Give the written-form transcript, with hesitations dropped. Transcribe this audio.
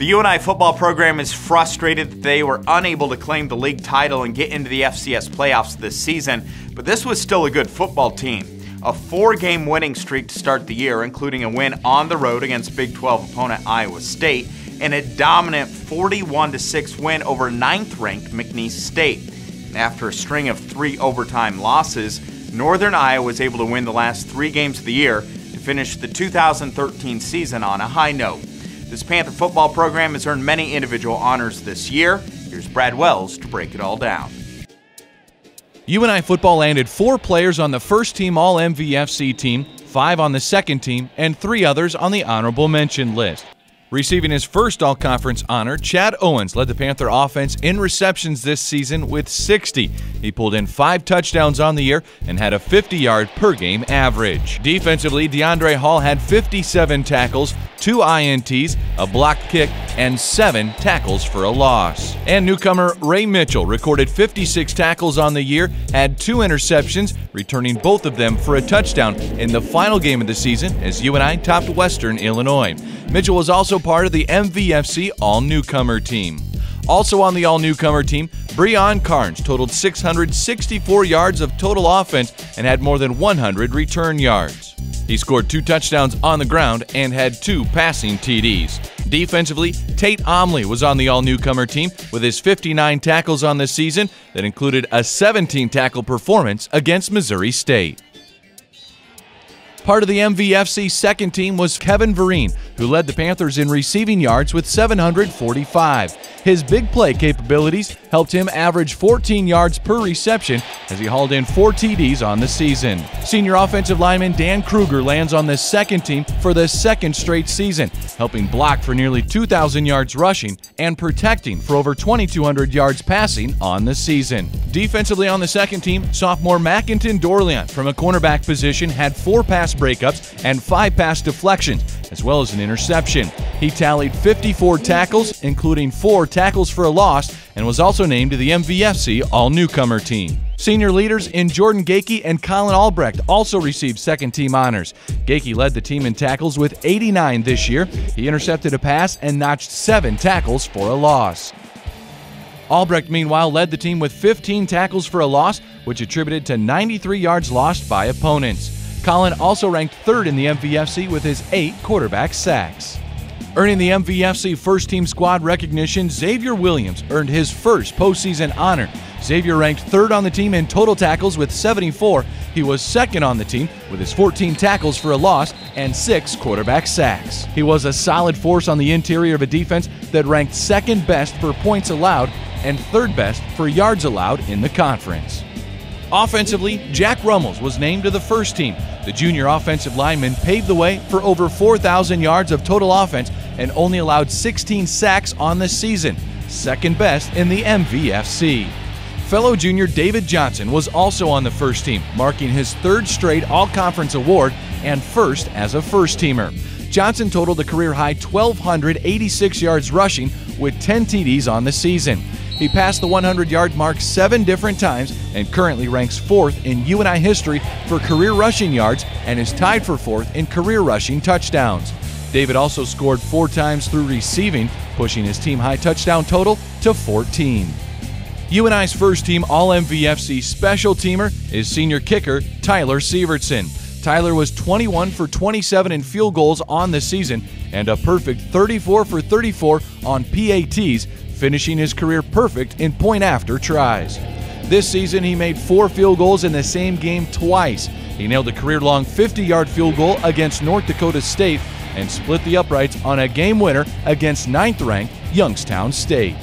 The UNI football program is frustrated that they were unable to claim the league title and get into the FCS playoffs this season, but this was still a good football team. A 4-game winning streak to start the year, including a win on the road against Big 12 opponent Iowa State, and a dominant 41-6 win over 9th-ranked McNeese State. After a string of 3 overtime losses, Northern Iowa was able to win the last 3 games of the year to finish the 2013 season on a high note. This Panther football program has earned many individual honors this year. Here's Brad Wells to break it all down. UNI football landed 4 players on the first-team All-MVFC team, 5 on the second team, and 3 others on the honorable mention list. Receiving his first all-conference honor, Chad Owens led the Panther offense in receptions this season with 60. He pulled in 5 touchdowns on the year and had a 50-yard per-game average. Defensively, DeAndre Hall had 57 tackles, 2 INTs, a blocked kick, and 7 tackles for a loss. And newcomer Ray Mitchell recorded 56 tackles on the year, had 2 interceptions, returning both of them for a touchdown in the final game of the season as UNI topped Western Illinois. Mitchell was also part of the MVFC All-Newcomer team. Also on the All-Newcomer team, Breon Carnes totaled 664 yards of total offense and had more than 100 return yards. He scored 2 touchdowns on the ground and had 2 passing TDs. Defensively, Tate Omley was on the All-Newcomer team with his 59 tackles on the season that included a 17-tackle performance against Missouri State. Part of the MVFC second team was Kevin Vereen, who led the Panthers in receiving yards with 745. His big play capabilities helped him average 14 yards per reception as he hauled in 4 TDs on the season. Senior offensive lineman Dan Kruger lands on the second team for the 2nd straight season, helping block for nearly 2,000 yards rushing and protecting for over 2,200 yards passing on the season. Defensively on the second team, sophomore Mackinton Dorleant from a cornerback position had 4 pass breakups and 5 pass deflections, as well as an interception. He tallied 54 tackles, including 4 tackles for a loss, and was also named to the MVFC All-Newcomer team. Senior leaders in Jordan Gakey and Colin Albrecht also received second-team honors. Gakey led the team in tackles with 89 this year. He intercepted a pass and notched 7 tackles for a loss. Albrecht, meanwhile, led the team with 15 tackles for a loss, which attributed to 93 yards lost by opponents. Colin also ranked 3rd in the MVFC with his 8 quarterback sacks. Earning the MVFC first-team squad recognition, Xavier Williams earned his first postseason honor. Xavier ranked 3rd on the team in total tackles with 74. He was 2nd on the team with his 14 tackles for a loss and 6 quarterback sacks. He was a solid force on the interior of a defense that ranked 2nd best for points allowed and 3rd best for yards allowed in the conference. Offensively, Jack Rummels was named to the first team. The junior offensive lineman paved the way for over 4,000 yards of total offense and only allowed 16 sacks on the season, 2nd best in the MVFC. Fellow junior David Johnson was also on the first team, marking his 3rd straight All-Conference award and 1st as a first-teamer. Johnson totaled a career-high 1,286 yards rushing with 10 TDs on the season. He passed the 100-yard mark 7 different times and currently ranks 4th in UNI history for career rushing yards and is tied for 4th in career rushing touchdowns. David also scored 4 times through receiving, pushing his team-high touchdown total to 14. UNI's first-team All-MVFC special teamer is senior kicker Tyler Sievertson. Tyler was 21 for 27 in field goals on the season and a perfect 34 for 34 on PATs, finishing his career perfect in point-after tries. This season, he made 4 field goals in the same game twice. He nailed a career-long 50-yard field goal against North Dakota State and split the uprights on a game winner against 9th-ranked Youngstown State.